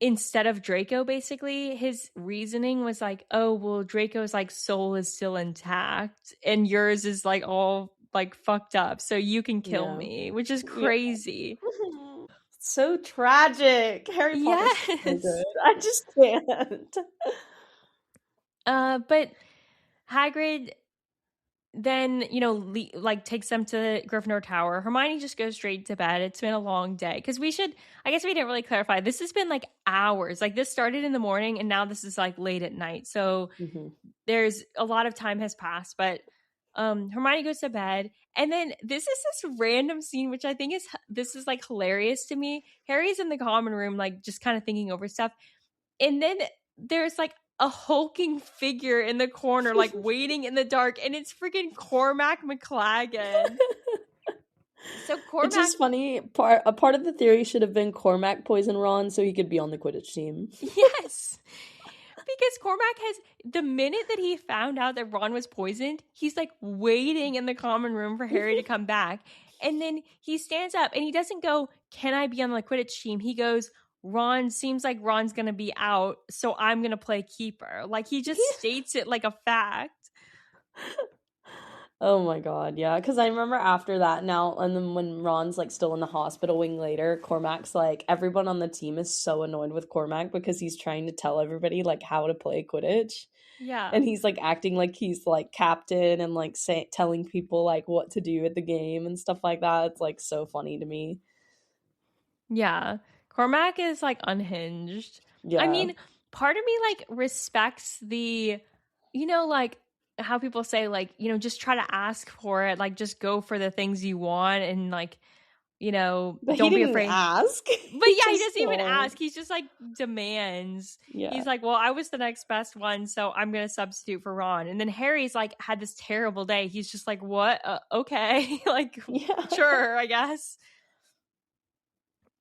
instead of Draco, basically, his reasoning was like, oh, well, Draco's like soul is still intact and yours is like all like fucked up. So you can kill Yeah. me, which is Yeah. crazy. So tragic. Harry Potter's so Yes. good. I just can't. But Hagrid then, like takes them to Gryffindor Tower. Hermione just goes straight to bed. It's been a long day. Because I guess we didn't really clarify. This has been like hours. Like this started in the morning and now this is like late at night. So Hmm. there's a lot of time has passed. But Hermione goes to bed, and then this is this random scene, which I think is like hilarious to me. Harry's in the common room, like just kind of thinking over stuff, and then there's like a hulking figure in the corner, like waiting in the dark, and it's freaking Cormac McLaggen. So It's Cormac, just funny. A part of the theory should have been Cormac poison Ron so he could be on the Quidditch team. yes, because Cormac has, the minute that he found out that Ron was poisoned, he's like waiting in the common room for Harry to come back. And then he stands up and he doesn't go, "Can I be on the Quidditch team?" He goes, seems like Ron's going to be out, so I'm going to play keeper. Like he just states it like a fact. Oh my god, yeah. Because I remember after that now, and then when Ron's like still in the hospital wing later, Cormac's like, everyone on the team is so annoyed with Cormac because he's trying to tell everybody like how to play Quidditch. Yeah. And he's like acting like he's like captain and like telling people like what to do at the game and stuff like that. It's like so funny to me. Yeah. Cormac is like unhinged. Yeah. I mean, part of me like respects the, like how people say like, just try to ask for it, like just go for the things you want and like, But don't he be didn't afraid. ask. But yeah, he doesn't even ask. He's just like demands. Yeah. He's like, well, I was the next best one, so I'm going to substitute for Ron. And then Harry's like had this terrible day. He's just like, what? Okay. Like, Yeah. sure, I guess.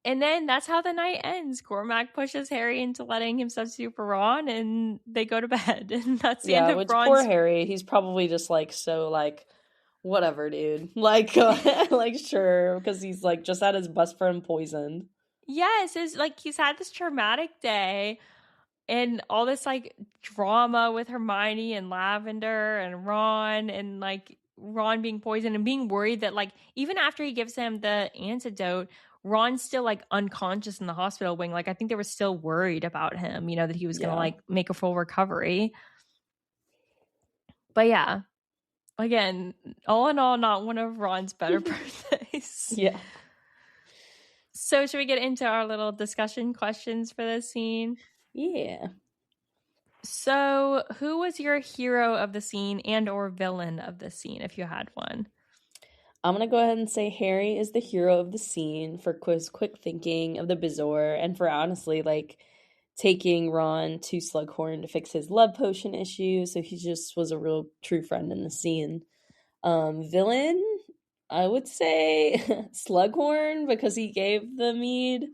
And then that's how the night ends. Cormac pushes Harry into letting him substitute for Ron, and they go to bed. And that's the end of which Ron's. Poor Harry. He's probably just like so like whatever, dude. Like like sure, because he's like just had his best friend poisoned. Yes, it's like he's had this traumatic day and all this like drama with Hermione and Lavender and Ron, and like Ron being poisoned and being worried that like even after he gives him the antidote, Ron's still like unconscious in the hospital wing. Like I think they were still worried about him, that he was gonna like make a full recovery. But yeah, again, all in all, not one of Ron's better birthdays. Yeah. So should we get into our little discussion questions for this scene? Yeah. So who was your hero of the scene and or villain of the scene if you had one? I'm going to go ahead and say Harry is the hero of the scene for quick thinking of the bezoar and for honestly like taking Ron to Slughorn to fix his love potion issue. So he just was a real true friend in the scene. Villain, I would say Slughorn because he gave the mead.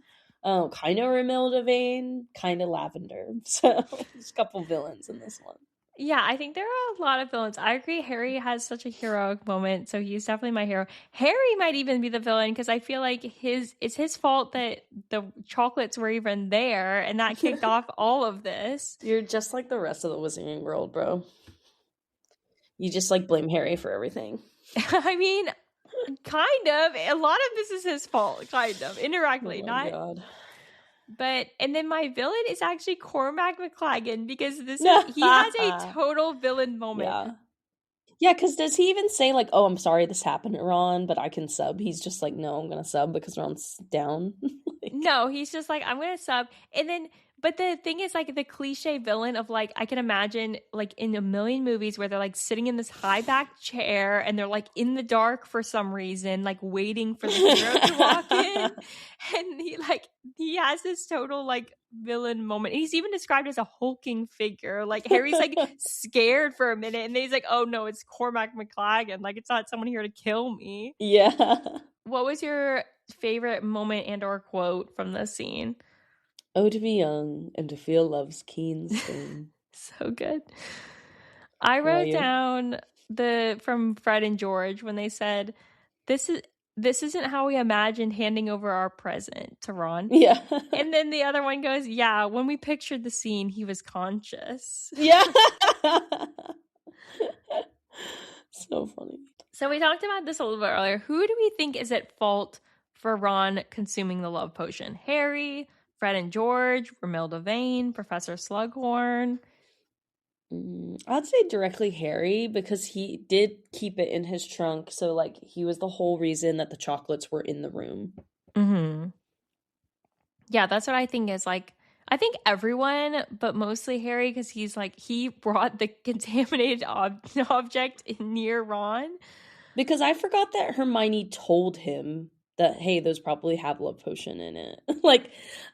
Kind of Ronald-Ron, kind of Lavender. So there's a couple villains in this one. Yeah, I think there are a lot of villains. I agree. Harry has such a heroic moment, so he's definitely my hero. Harry might even be the villain because I feel like it's his fault that the chocolates were even there, and that kicked off all of this. You're just like the rest of the Wizarding World, bro. You just like blame Harry for everything. I mean, kind of. A lot of this is his fault, kind of indirectly. Oh my God. But and then my villain is actually Cormac McLaggen because he has a total villain moment. Yeah, because does he even say like, "Oh, I'm sorry this happened to Ron, but I can sub"? He's just like, "No, I'm gonna sub because Ron's down." No, he's just like, "I'm gonna sub," and then. But the thing is, like, the cliche villain of, like, I can imagine, like, in a million movies where they're, like, sitting in this high-back chair and they're, like, in the dark for some reason, like, waiting for the hero to walk in. And he has this total, like, villain moment. He's even described as a hulking figure. Like, Harry's, like, scared for a minute. And then he's like, oh, no, it's Cormac McLaggen. Like, it's not someone here to kill me. Yeah. What was your favorite moment and or quote from this scene? Oh, to be young and to feel love's keen sting. So good. I wrote down from Fred and George when they said, this isn't how we imagined handing over our present to Ron. Yeah. And then the other one goes, yeah, when we pictured the scene, he was conscious. Yeah. So funny. So we talked about this a little bit earlier. Who do we think is at fault for Ron consuming the love potion? Harry, Fred and George, Ronald-Ron, Professor Slughorn? I'd say directly Harry because he did keep it in his trunk. So, like, he was the whole reason that the chocolates were in the room. Mm-hmm. Yeah, that's what I think is, like, I think everyone, but mostly Harry, because he's like, he brought the contaminated object near Ron. Because I forgot that Hermione told him that, hey, those probably have love potion in it. Like,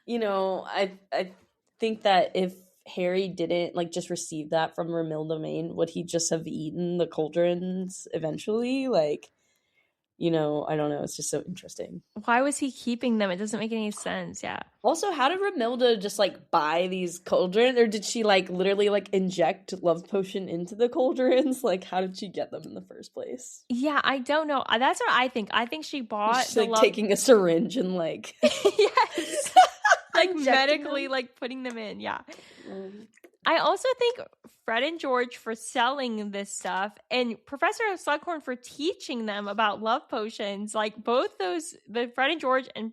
I think that if Harry didn't like just receive that from Romilda Main, would he just have eaten the cauldrons eventually? Like, I don't know. It's just so interesting. Why was he keeping them? It doesn't make any sense. Yeah. Also, how did Romilda just like buy these cauldrons, or did she like literally like inject love potion into the cauldrons? Like, how did she get them in the first place? Yeah, I don't know. That's what I think. I think she bought She's the like love. taking a syringe and like Yes. Like injecting medically, them. like putting them in. Yeah. Mm. I also think Fred and George for selling this stuff and Professor Slughorn for teaching them about love potions. Like both those, the Fred and George and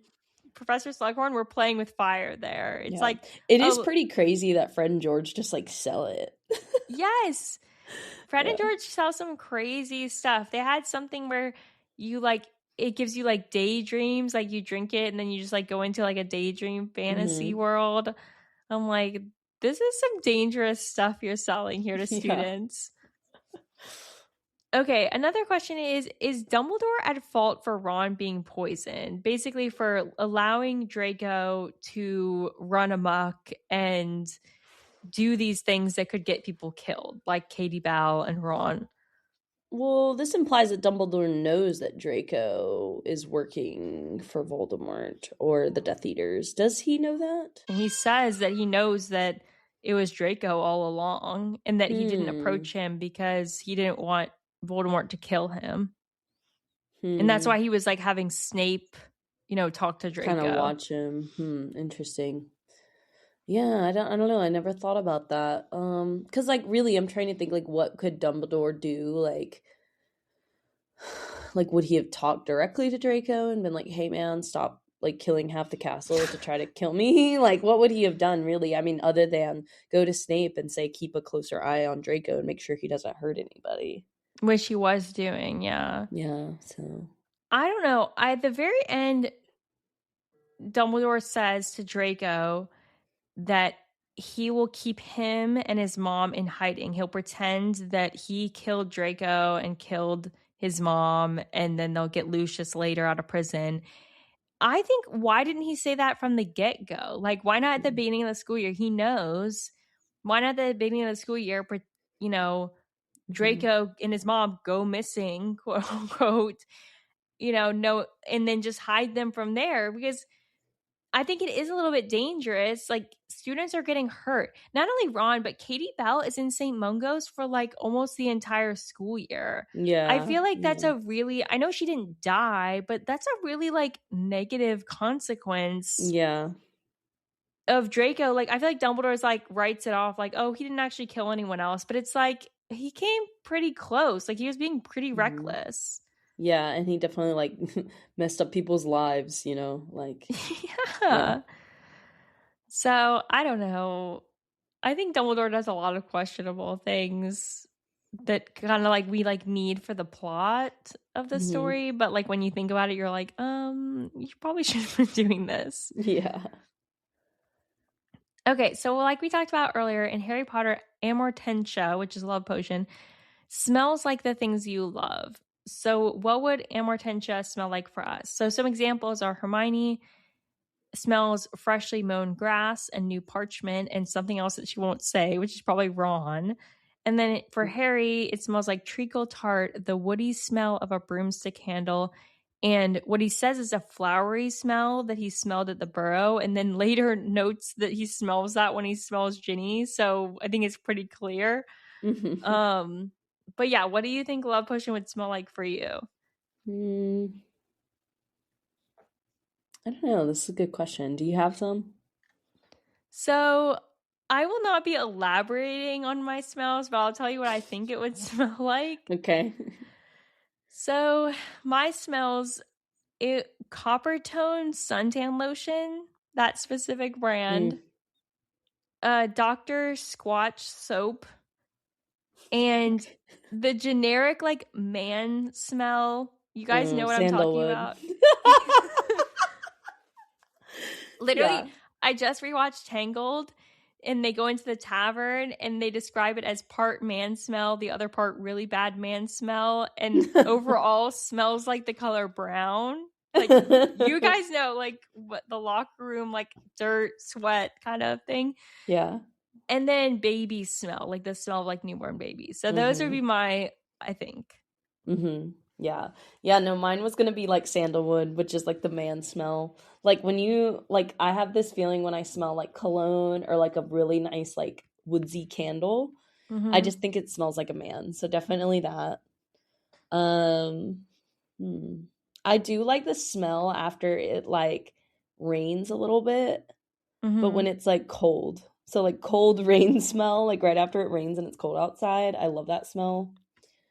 Professor Slughorn were playing with fire there. It's Yeah, like, it is pretty crazy that Fred and George just like sell it. yes, Fred and Yeah. George sell some crazy stuff. They had something where you like, it gives you like daydreams, like you drink it and then you just like go into like a daydream fantasy Mm-hmm. world. I'm like, this is some dangerous stuff you're selling here to Yeah. students. Okay, another question is Dumbledore at fault for Ron being poisoned? Basically for allowing Draco to run amok and do these things that could get people killed, like Katie Bell and Ron. Well, this implies that Dumbledore knows that Draco is working for Voldemort or the Death Eaters. Does he know that? And he says that he knows that it was Draco all along and that he didn't approach him because he didn't want Voldemort to kill him. And that's why he was like having Snape, talk to Draco. Kind of watch him. Interesting. Yeah, I don't know. I never thought about that. Cuz like really I'm trying to think like what could Dumbledore do? Like would he have talked directly to Draco and been like, "Hey man, stop like killing half the castle to try to kill me?" Like what would he have done really? I mean, other than go to Snape and say keep a closer eye on Draco and make sure he doesn't hurt anybody. Which he was doing, yeah. Yeah, so I don't know. At the very end, Dumbledore says to Draco that he will keep him and his mom in hiding. He'll pretend that he killed Draco and killed his mom, and then they'll get Lucius later out of prison. I think, why didn't he say that from the get-go? Like, why not at the beginning of the school year? He knows. Why not at the beginning of the school year, Draco and his mom go missing, quote unquote, no, and then just hide them from there, because I think it is a little bit dangerous. Like, students are getting hurt. Not only Ron, but Katie Bell is in St. Mungo's for like almost the entire school year. yeah. I feel like that's I know she didn't die, but that's a really like negative consequence. Yeah. Of Draco. Like, I feel like Dumbledore's like writes it off like, oh, he didn't actually kill anyone else. But it's like, he came pretty close. Like, he was being pretty reckless. Yeah, and he definitely like messed up people's lives, like yeah. So I don't know. I think Dumbledore does a lot of questionable things that kind of like we like need for the plot of the story, but like when you think about it, you're like, you probably shouldn't have been doing this. Yeah. Okay, so like we talked about earlier in Harry Potter, amortentia, which is a love potion, smells like the things you love. So what would amortentia smell like for us? So some examples are Hermione smells freshly mown grass and new parchment and something else that she won't say, which is probably Ron. And then for Harry, it smells like treacle tart, the woody smell of a broomstick handle, and what he says is a flowery smell that he smelled at the Burrow, and then later notes that he smells that when he smells Ginny. So I think it's pretty clear. But yeah, what do you think love potion would smell like for you? I don't know. This is a good question. Do you have some? So I will not be elaborating on my smells, but I'll tell you what I think it would smell like. Okay. So my smells, copper tone suntan lotion, that specific brand, Dr. Squatch soap, and the generic like man smell. You guys know what I'm talking about. Literally, I just rewatched Tangled, and they go into the tavern and they describe it as part man smell, the other part really bad man smell, and overall smells like the color brown. Like, you guys know, like, what the locker room, like dirt, sweat kind of thing. Yeah. And then baby smell, like the smell of like newborn babies. So those would be my, I think. Yeah. Yeah, no, mine was gonna be like sandalwood, which is like the man smell. Like when you like I have this feeling when I smell like cologne or like a really nice like woodsy candle. I Mm-hmm. just think it smells like a man. So definitely that. Um hmm. I do like the smell after it like rains a little bit, but when Mm-hmm. it's like cold. So like cold rain smell, like right after it rains and it's cold outside. I love that smell.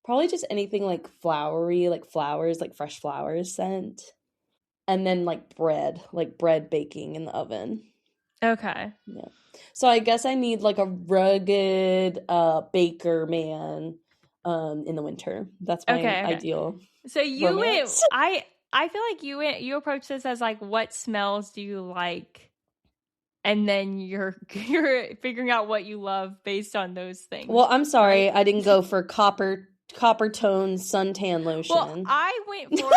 Probably just anything like flowery, like flowers, like fresh flowers scent. And then like bread baking in the oven. Okay. Yeah. So I guess I need like a rugged baker man in the winter. That's my Okay. ideal So you went, romance. I feel like you approach this as like, what smells do you like? And then you're figuring out what you love based on those Well, things, I'm right? sorry, I didn't go for copper tone suntan Well, lotion. I went for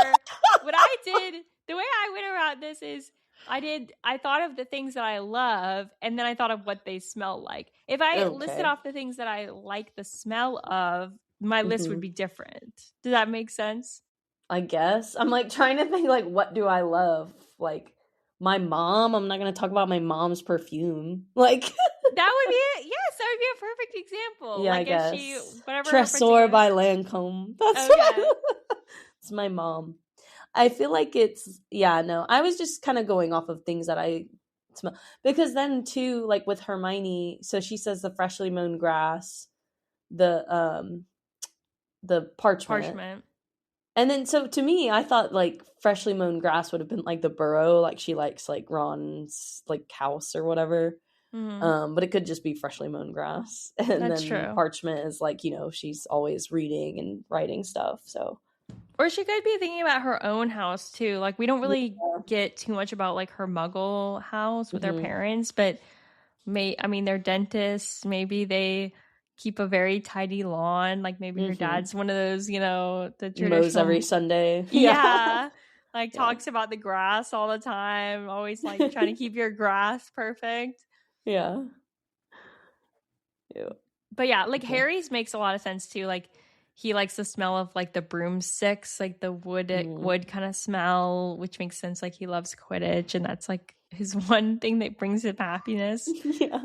what I did. The way I went around this is I thought of the things that I love, and then I thought of what they smell like. If I listed Okay. off the things that I like the smell of, my list would hmm be different. Does that make sense? I guess. I'm like trying to think like what do I love? Like my mom, I'm not going to talk about my mom's perfume. Like That would be it. Yes, that would be a perfect example. yeah, I Like if she, guess. whatever her Tresor particular. by Lancome. That's Okay. it's my mom. I feel like it's yeah, no. I was just kind of going off of things that I smell because then too like with Hermione, so she says the freshly mown grass, the parchment. Parchment. And then so to me, I thought like freshly mown grass would have been like the burrow, like she likes like Ron's like house or whatever. Mm-hmm. But it could just be freshly mown grass. And That's then true. parchment is like, she's always reading and writing stuff. So Or she could be thinking about her own house too. Like we don't really yeah. get too much about like her muggle house with her hmm parents, but I mean they're dentists. Maybe they keep a very tidy lawn. Like maybe her hmm dad's one of those, the Mows every traditional. Sunday. Yeah. Yeah. Like Yeah. talks about the grass all the time, always like trying to keep your grass perfect. Yeah. Yeah. But yeah, like Okay. Harry's makes a lot of sense too. Like he likes the smell of like the broomsticks, like the Mm. wood kind of smell, which makes sense. Like he loves Quidditch, and that's like his one thing that brings him happiness. Yeah.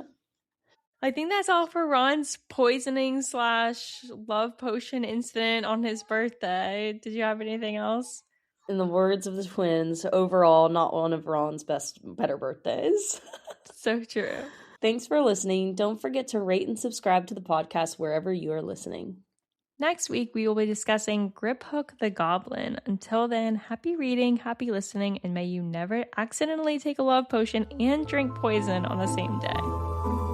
I think that's all for Ron's poisoning slash love potion incident on his birthday. Did you have anything else? In the words of the twins, overall, not one of Ron's better birthdays. So true. Thanks for listening. Don't forget to rate and subscribe to the podcast wherever you are listening. Next week, we will be discussing Grip Hook the Goblin. Until then, happy reading, happy listening, and may you never accidentally take a love potion and drink poison on the same day.